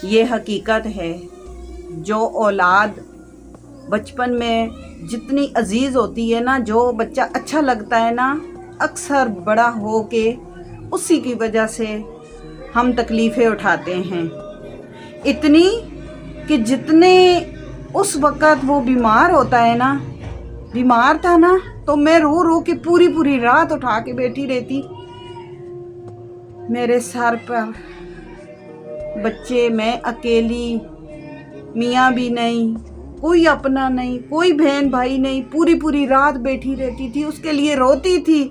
ये हकीकत है। जो औलाद बचपन में जितनी अजीज़ होती है ना, जो बच्चा अच्छा लगता है ना, अक्सर बड़ा हो के उसी की वजह से हम तकलीफ़ें उठाते हैं। इतनी कि जितने उस वक़्त वो बीमार होता है ना, बीमार था ना, तो मैं रो रो के पूरी पूरी रात उठा के बैठी रहती। मेरे सर पर बच्चे, मैं अकेली, मियाँ भी नहीं, कोई अपना नहीं, कोई बहन भाई नहीं, पूरी पूरी रात बैठी रहती थी, उसके लिए रोती थी,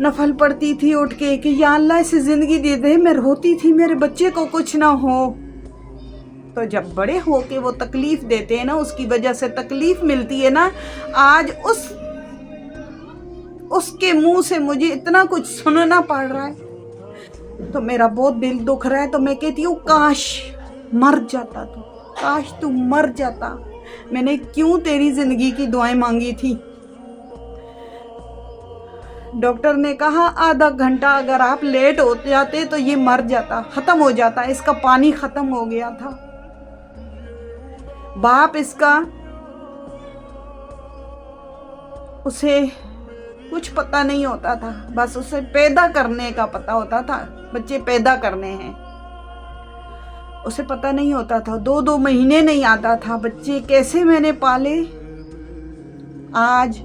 नफल पढ़ती थी उठ के कि या अल्लाह इसे ज़िंदगी दे दे। मैं रोती थी मेरे बच्चे को कुछ ना हो। तो जब बड़े हो के वो तकलीफ़ देते हैं ना, उसकी वजह से तकलीफ़ मिलती है ना, आज उसके मुंह से मुझे इतना कुछ सुनना पड़ रहा है, तो मेरा बहुत दिल दुख रहा है। तो मैं कहती हूँ काश मर जाता तू, काश तू मर जाता। मैंने क्यों तेरी ज़िंदगी की दुआएं मांगी थी। डॉक्टर ने कहा आधा घंटा अगर आप लेट हो जाते तो ये मर जाता, ख़त्म हो जाता, इसका पानी ख़त्म हो गया था। बाप इसका, उसे कुछ पता नहीं होता था, बस उसे पैदा करने का पता होता था, बच्चे पैदा करने हैं, उसे पता नहीं होता था। 2-2 महीने नहीं आता था बच्चे कैसे मैंने पाले। आज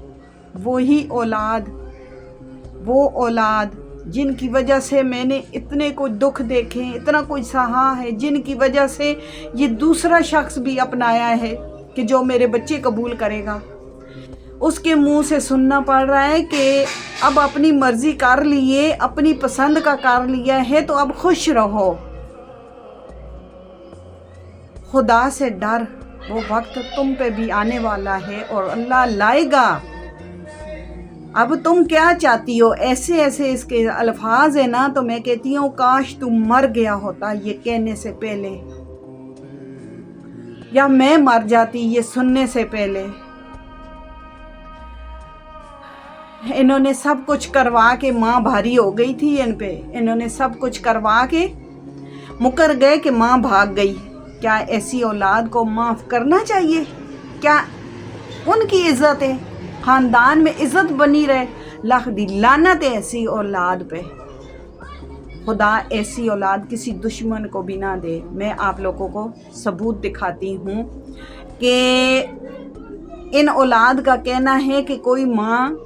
वो औलाद जिनकी वजह से मैंने इतने कुछ दुख देखे, इतना कुछ सहा है, जिनकी वजह से ये दूसरा शख्स भी अपनाया है कि जो मेरे बच्चे कबूल करेगा, उसके मुंह से सुनना पड़ रहा है कि अब अपनी मर्जी कर लिए, अपनी पसंद का कर लिया है तो अब खुश रहो। खुदा से डर, वो वक्त तुम पे भी आने वाला है और अल्लाह लाएगा। अब तुम क्या चाहती हो, ऐसे ऐसे इसके अल्फाज है ना, तो मैं कहती हूँ काश तू मर गया होता ये कहने से पहले, या मैं मर जाती ये सुनने से पहले। इन्होंने सब कुछ करवा के, माँ भारी हो गई थी इन पे, इन्होंने सब कुछ करवा के मुकर गए कि माँ भाग गई। क्या ऐसी औलाद को माफ़ करना चाहिए? क्या उनकी इज्जत है, ख़ानदान में इज्जत बनी रहे? लाख दी लानत है ऐसी औलाद पे। खुदा ऐसी औलाद किसी दुश्मन को भी ना दे। मैं आप लोगों को सबूत दिखाती हूँ कि इन औलाद का कहना है कि कोई माँ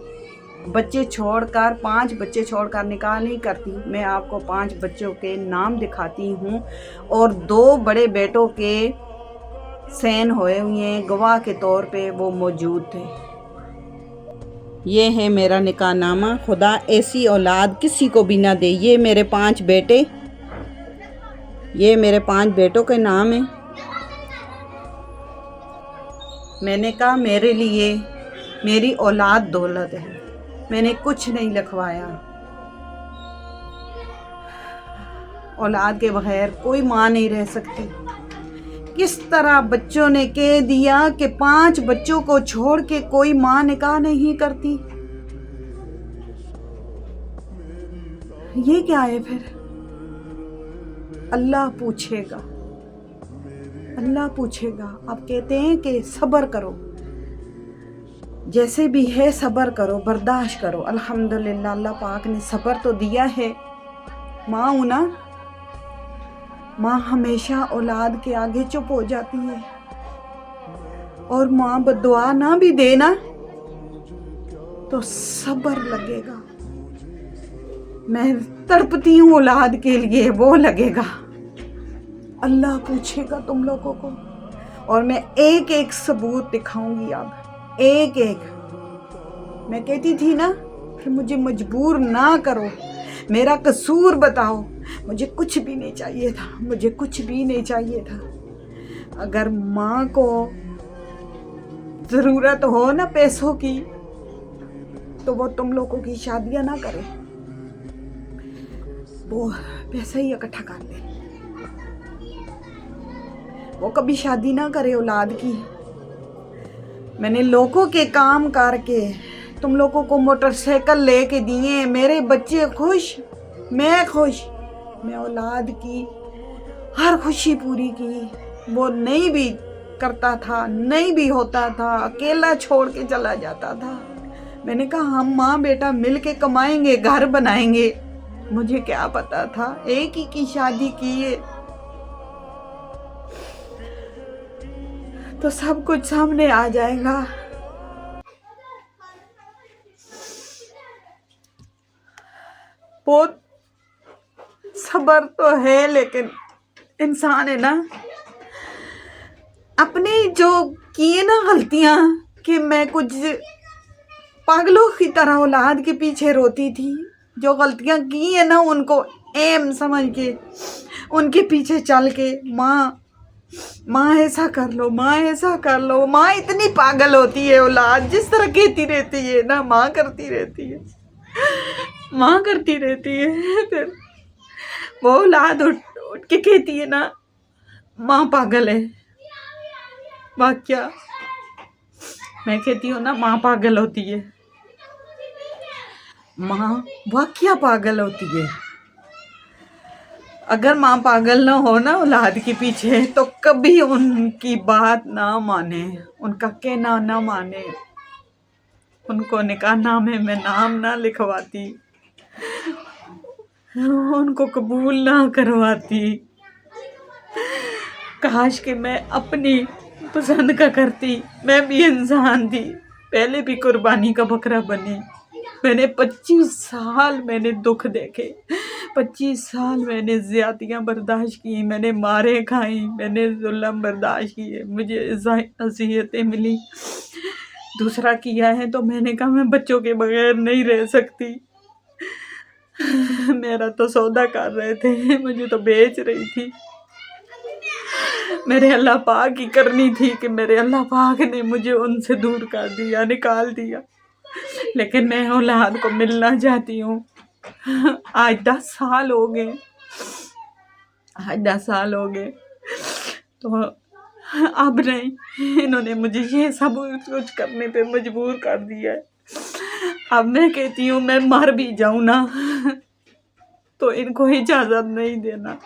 बच्चे छोड़कर, 5 बच्चे छोड़कर निकाह नहीं करती। मैं आपको 5 बच्चों के नाम दिखाती हूँ और 2 बड़े बेटों के सैन हुए हुए हैं, गवाह के तौर पे वो मौजूद थे। ये है मेरा निकाहनामा। खुदा ऐसी औलाद किसी को भी ना दे। ये मेरे 5 बेटे, ये मेरे 5 बेटों के नाम हैं। मैंने कहा मेरे लिए मेरी औलाद दौलत है, मैंने कुछ नहीं लिखवाया। औलाद के बगैर कोई माँ नहीं रह सकती। किस तरह बच्चों ने कह दिया कि 5 बच्चों को छोड़ के कोई माँ निकाह नहीं करती। ये क्या है फिर? अल्लाह पूछेगा, अल्लाह पूछेगा। आप कहते हैं कि सब्र करो, जैसे भी है सब्र करो, बर्दाश्त करो। अल्हम्दुलिल्लाह अल्लाह पाक ने सब्र तो दिया है। माँ हूँ ना, माँ हमेशा औलाद के आगे चुप हो जाती है, और माँ बद्दुआ ना भी देना तो सब्र लगेगा। मैं तड़पती हूँ औलाद के लिए, वो लगेगा। अल्लाह पूछेगा तुम लोगों को, और मैं एक एक सबूत दिखाऊंगी। अब एक एक, मैं कहती थी ना कि मुझे मजबूर ना करो, मेरा कसूर बताओ। मुझे कुछ भी नहीं चाहिए था, मुझे कुछ भी नहीं चाहिए था। अगर माँ को ज़रूरत हो ना पैसों की, तो वो तुम लोगों की शादियाँ ना करे, वो पैसा ही इकट्ठा कर ले, वो कभी शादी ना करे औलाद की। मैंने लोगों के काम करके तुम लोगों को मोटरसाइकिल लेके दिए, मेरे बच्चे खुश, मैं खुश। मैं औलाद की हर खुशी पूरी की। वो नहीं भी करता था, नहीं भी होता था, अकेला छोड़ के चला जाता था। मैंने कहा हम माँ बेटा मिल के कमाएंगे, घर बनाएंगे। मुझे क्या पता था एक ही की शादी की है तो सब कुछ सामने आ जाएगा। बहुत सब्र तो है, लेकिन इंसान है ना, अपने जो किए ना गलतियां, कि मैं कुछ पागलों की तरह औलाद के पीछे रोती थी। जो गलतियां की है ना उनको एम समझ के उनके पीछे चल के, माँ माँ ऐसा कर लो, माँ ऐसा कर लो। माँ इतनी पागल होती है, औलाद जिस तरह कहती रहती है ना, माँ करती रहती है, माँ करती रहती है। फिर वो औलाद उठ उठ के कहती है ना, माँ पागल है। वाक्या मैं कहती हूँ ना, माँ पागल होती है, माँ वाक्या पागल होती है। अगर माँ पागल ना हो ना औलाद के पीछे, तो कभी उनकी बात ना माने, उनका कहना ना माने, उनको निकाह नामे में नाम ना लिखवाती, उनको कबूल ना करवाती। काश कि मैं अपनी पसंद का करती। मैं भी इंसान थी, पहले भी कुर्बानी का बकरा बनी। मैंने 25 साल मैंने दुख देखे, 25 साल मैंने ज़्यादतियाँ बर्दाश्त की, मैंने मारे खाई, मैंने जुल्म बर्दाश्त किए, मुझे अज़ियतें मिली। दूसरा किया है तो मैंने कहा मैं बच्चों के बगैर नहीं रह सकती। मेरा तो सौदा कर रहे थे, मुझे तो बेच रही थी। मेरे अल्लाह पाक की करनी थी कि मेरे अल्लाह पाक ने मुझे उनसे दूर कर दिया, निकाल दिया। लेकिन मैं औलाद को मिलना चाहती हूँ। आज 10 साल हो गए, आज 10 साल हो गए, तो अब नहीं, इन्होंने मुझे ये सब कुछ करने पे मजबूर कर दिया है। अब मैं कहती हूँ मैं मर भी जाऊँ ना तो इनको इजाज़त नहीं देना।